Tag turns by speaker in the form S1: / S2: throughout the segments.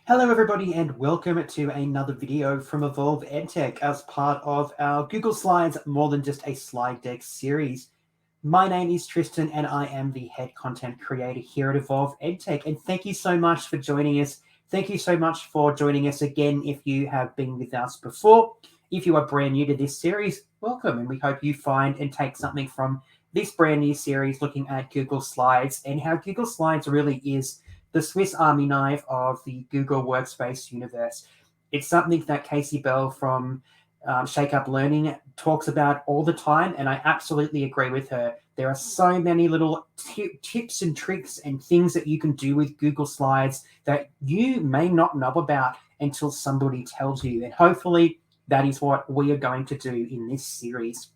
S1: Hello everybody and welcome to another video from Evolve EdTech as part of our Google Slides More Than Just a Slide Deck series. My name is Tristan and I am the head content creator here at Evolve EdTech, and thank you so much for joining us. Thank you so much for joining us again if you have been with us before. If you are brand new to this series, welcome, and we hope you find and take something from this brand new series looking at Google Slides and how Google Slides really is the Swiss Army knife of the Google Workspace universe. It's something that Casey Bell from Shake Up Learning talks about all the time, and I absolutely agree with her. There are so many little tips and tricks and things that you can do with Google Slides that you may not know about until somebody tells you, and hopefully that is what we are going to do in this series.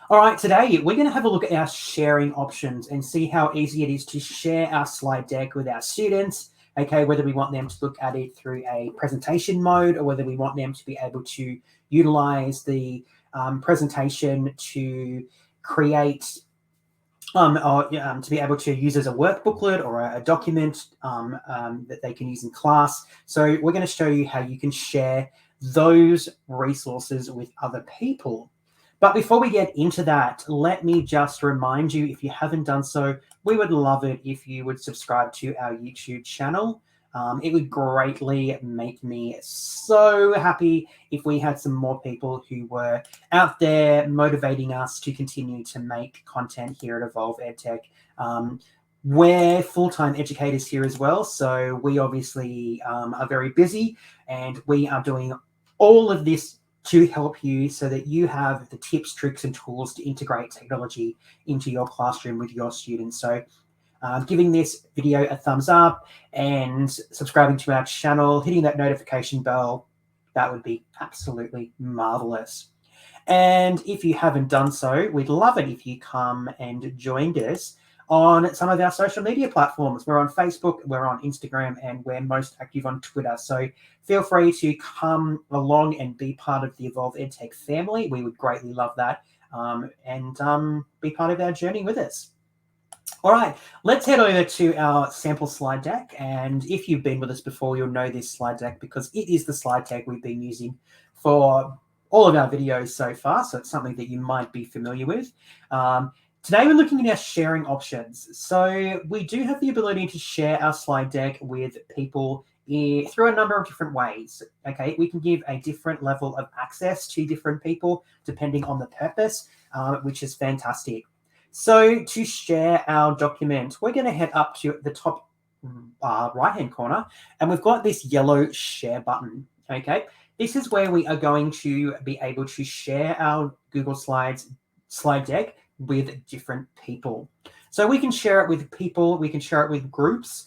S1: All right, today we're going to have a look at our sharing options and see how easy it is to share our slide deck with our students. Okay, whether we want them to look at it through a presentation mode or whether we want them to be able to utilize the presentation to create to be able to use as a work booklet or a document that they can use in class. So we're going to show you how you can share those resources with other people. But before we get into that, let me just remind you, if you haven't done so, we would love it if you would subscribe to our YouTube channel. It would greatly make me so happy if we had some more people who were out there motivating us to continue to make content here at Evolve EdTech. We're full-time educators here as well, so we obviously are very busy, and we are doing all of this to help you so that you have the tips, tricks, and tools to integrate technology into your classroom with your students. So giving this video a thumbs up and subscribing to our channel, hitting that notification bell, that would be absolutely marvelous. And if you haven't done so, we'd love it if you come and joined us on some of our social media platforms. We're on Facebook, we're on Instagram, and we're most active on Twitter. So feel free to come along and be part of the Evolve EdTech family. We would greatly love that, and be part of our journey with us. All right, let's head over to our sample slide deck. And if you've been with us before, you'll know this slide deck because it is the slide deck we've been using for all of our videos so far. So it's something that you might be familiar with. Today, we're looking at our sharing options. So we do have the ability to share our slide deck with people through a number of different ways. Okay, we can give a different level of access to different people depending on the purpose, which is fantastic. So to share our document, we're going to head up to the top right-hand corner, and we've got this yellow share button. Okay, this is where we are going to be able to share our Google Slides slide deck with different people. So we can share it with people, we can share it with groups,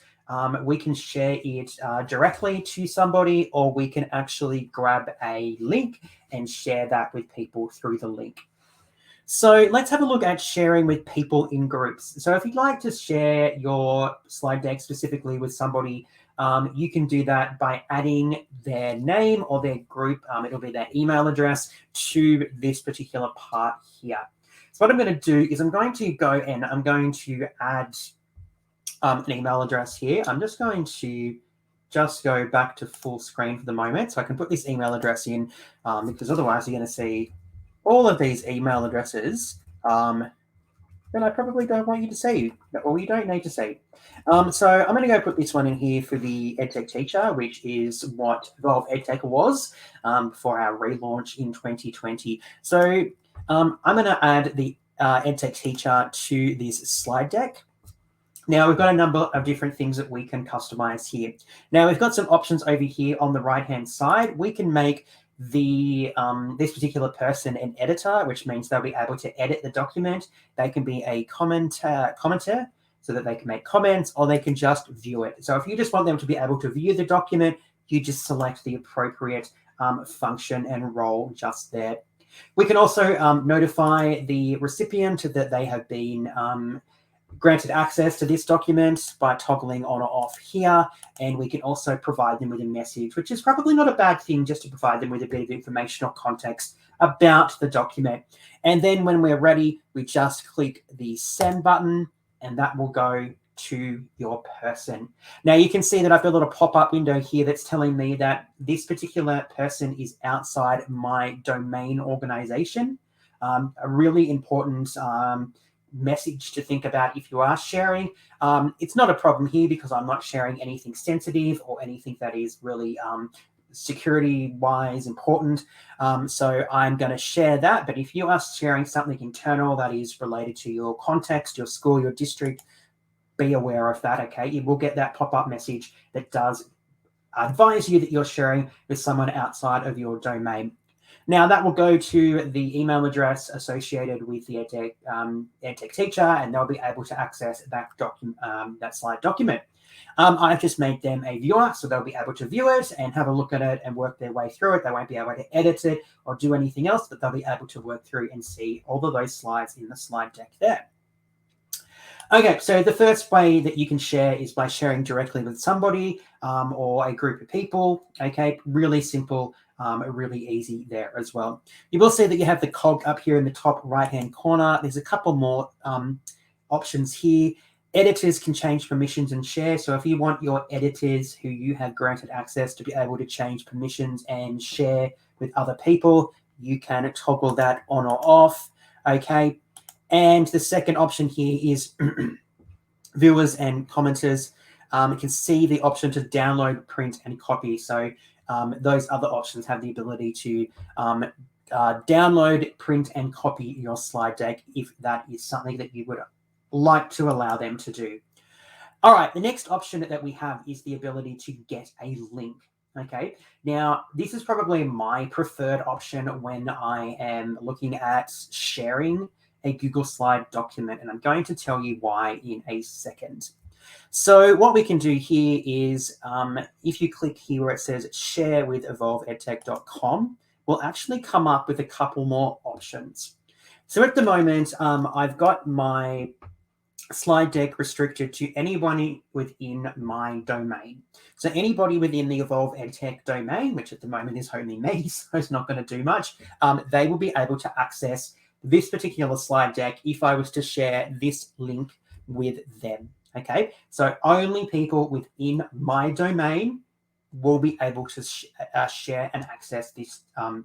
S1: we can share it directly to somebody, or we can actually grab a link and share that with people through the link. So let's have a look at sharing with people in groups. So if you'd like to share your slide deck specifically with somebody, you can do that by adding their name or their group. It'll be their email address to this particular part here. So what I'm going to do is I'm going to go and I'm going to add an email address here. I'm just going to go back to full screen for the moment so I can put this email address in, because otherwise you're going to see all of these email addresses then I probably don't want you to see, or you don't need to see. So I'm going to go put this one in here for the EdTech Teacher, which is what Evolve EdTech was for our relaunch in 2020. So I'm going to add the EdTech Teacher to this slide deck. Now we've got a number of different things that we can customize here. Now we've got some options over here on the right-hand side. We can make this particular person an editor, which means they'll be able to edit the document. They can be a commenter so that they can make comments, or they can just view it. So if you just want them to be able to view the document, you just select the appropriate function and role just there. We can also notify the recipient that they have been granted access to this document by toggling on or off here, and we can also provide them with a message, which is probably not a bad thing, just to provide them with a bit of information or context about the document. And then when we're ready, we just click the send button, and that will go to your person. Now you can see that I've got a little pop-up window here that's telling me that this particular person is outside my domain organization. A really important message to think about if you are sharing. It's not a problem here because I'm not sharing anything sensitive or anything that is really security-wise important. So I'm going to share that. But if you are sharing something internal that is related to your context, your school, your district, be aware of that, okay? You will get that pop-up message that does advise you that you're sharing with someone outside of your domain. Now that will go to the email address associated with the EdTech teacher, and they'll be able to access that that slide document. I've just made them a viewer, so they'll be able to view it and have a look at it and work their way through it. They won't be able to edit it or do anything else, but they'll be able to work through and see all of those slides in the slide deck there. Okay, so the first way that you can share is by sharing directly with somebody or a group of people. Okay, really simple, really easy there as well. You will see that you have the cog up here in the top right-hand corner. There's a couple more options here. Editors can change permissions and share. So if you want your editors who you have granted access to be able to change permissions and share with other people, you can toggle that on or off. Okay. And the second option here is viewers and commenters. You can see the option to download, print, and copy. So those other options have the ability to download, print, and copy your slide deck if that is something that you would like to allow them to do. All right, the next option that we have is the ability to get a link. Okay, now this is probably my preferred option when I am looking at sharing a Google Slide document, and I'm going to tell you why in a second. So what we can do here is if you click here where it says share with evolveedtech.com, we'll actually come up with a couple more options. So at the moment, I've got my slide deck restricted to anyone within my domain. So anybody within the Evolve EdTech domain, which at the moment is only me, so it's not going to do much, they will be able to access this particular slide deck if I was to share this link with them. Okay, so only people within my domain will be able to share and access this,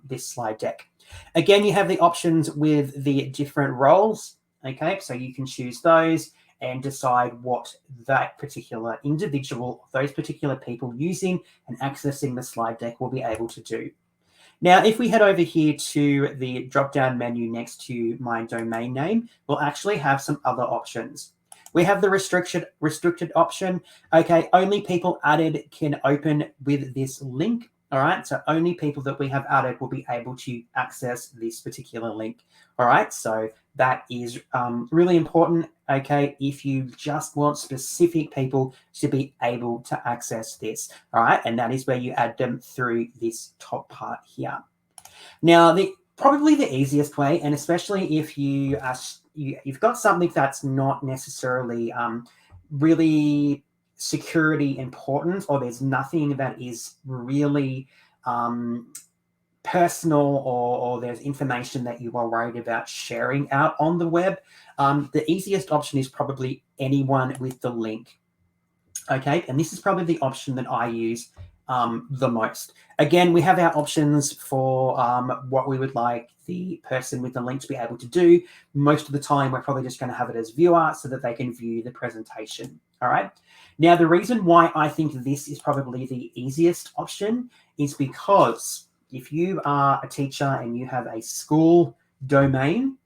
S1: this slide deck. Again, you have the options with the different roles. Okay, so you can choose those and decide what that particular individual, those particular people using and accessing the slide deck will be able to do. Now, if we head over here to the drop-down menu next to my domain name, we'll actually have some other options. We have the restricted option. Okay, only people added can open with this link. All right, so only people that we have added will be able to access this particular link. All right, so that is really important, okay, if you just want specific people to be able to access this. All right, and that is where you add them through this top part here. Now, probably the easiest way, and especially if you've got something that's not necessarily really security important, or there's nothing that is really personal, or there's information that you are worried about sharing out on the web, the easiest option is probably anyone with the link. Okay, and this is probably the option that I use the most. Again, we have our options for what we would like the person with the link to be able to do. Most of the time, we're probably just going to have it as viewer so that they can view the presentation. All right. Now, the reason why I think this is probably the easiest option is because if you are a teacher and you have a school domain,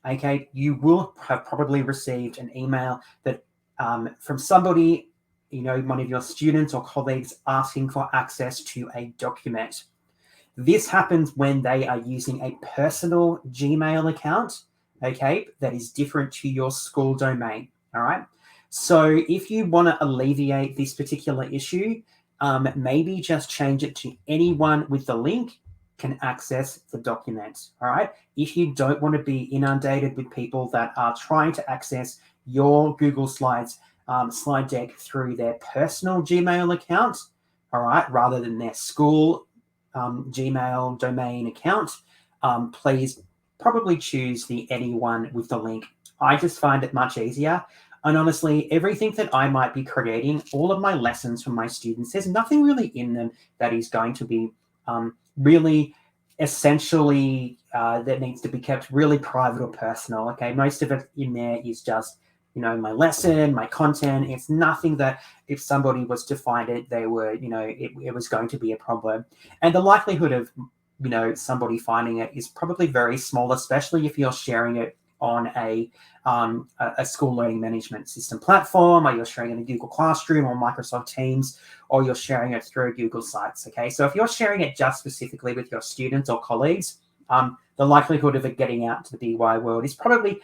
S1: okay, you will have probably received an email that from somebody, you know, one of your students or colleagues asking for access to a document. This happens when they are using a personal Gmail account, okay, that is different to your school domain, all right? So if you want to alleviate this particular issue, maybe just change it to anyone with the link can access the document, all right? If you don't want to be inundated with people that are trying to access your Google Slides slide deck through their personal Gmail account, all right, rather than their school Gmail domain account, please probably choose the anyone with the link. I just find it much easier. And honestly, everything that I might be creating, all of my lessons from my students, there's nothing really in them that is going to be really essentially that needs to be kept really private or personal. Okay, most of it in there is just, you know, my lesson, my content. It's nothing that if somebody was to find it, they were, you know, it was going to be a problem. And the likelihood of, you know, somebody finding it is probably very small, especially if you're sharing it on a school learning management system platform, or you're sharing it in a Google Classroom or Microsoft Teams, or you're sharing it through Google Sites. Okay, so if you're sharing it just specifically with your students or colleagues, the likelihood of it getting out to the big wide world is probably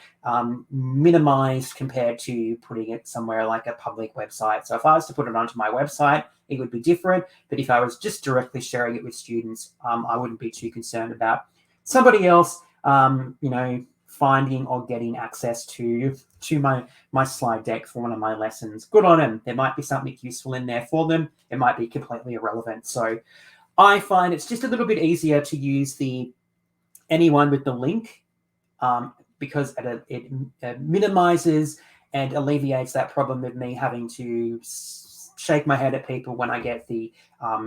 S1: minimized compared to putting it somewhere like a public website. So if I was to put it onto my website, it would be different. But if I was just directly sharing it with students, I wouldn't be too concerned about somebody else, you know, finding or getting access to my slide deck for one of my lessons. Good on them. There might be something useful in there for them. It might be completely irrelevant. So I find it's just a little bit easier to use the anyone with the link because it minimizes and alleviates that problem of me having to shake my head at people when I get the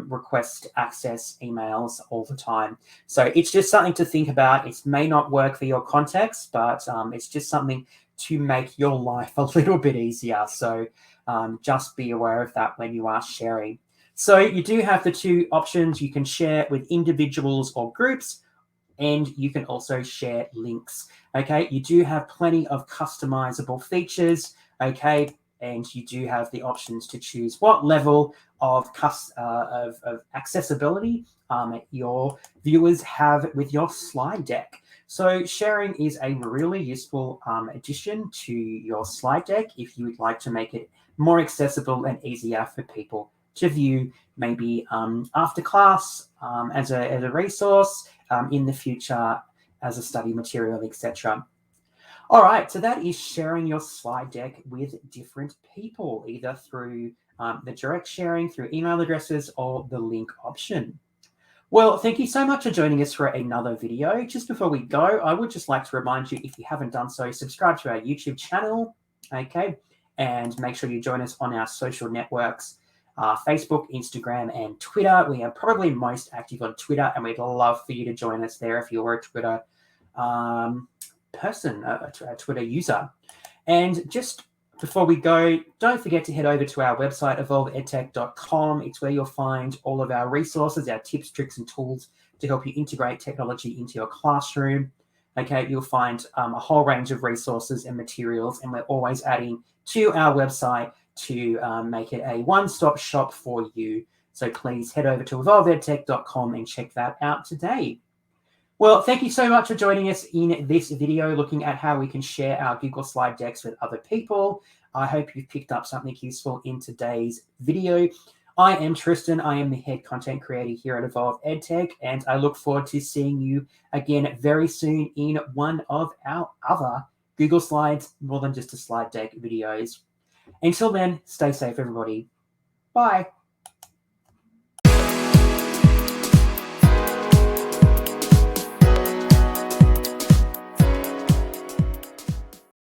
S1: request access emails all the time. So it's just something to think about. It may not work for your context, but it's just something to make your life a little bit easier. So just be aware of that when you are sharing. So you do have the two options. You can share with individuals or groups, and you can also share links. Okay, you do have plenty of customizable features. Okay, and you do have the options to choose what level of accessibility your viewers have with your slide deck. So sharing is a really useful addition to your slide deck if you would like to make it more accessible and easier for people to view, maybe after class as a resource, in the future as a study material, etc. All right, so that is sharing your slide deck with different people, either through the direct sharing, through email addresses, or the link option. Well, thank you so much for joining us for another video. Just before we go, I would just like to remind you, if you haven't done so, subscribe to our YouTube channel, okay? And make sure you join us on our social networks, Facebook, Instagram, and Twitter. We are probably most active on Twitter, and we'd love for you to join us there if you're a Twitter person, a Twitter user. And just before we go, don't forget to head over to our website, evolveedtech.com. It's where you'll find all of our resources, our tips, tricks, and tools to help you integrate technology into your classroom. Okay, you'll find a whole range of resources and materials, and we're always adding to our website to make it a one-stop shop for you. So please head over to evolveedtech.com and check that out today. Well, thank you so much for joining us in this video looking at how we can share our Google Slide decks with other people. I hope you've picked up something useful in today's video. I am Tristan. I am the head content creator here at Evolve EdTech, and I look forward to seeing you again very soon in one of our other Google Slides, more than just a slide deck videos. Until then, stay safe, everybody. Bye.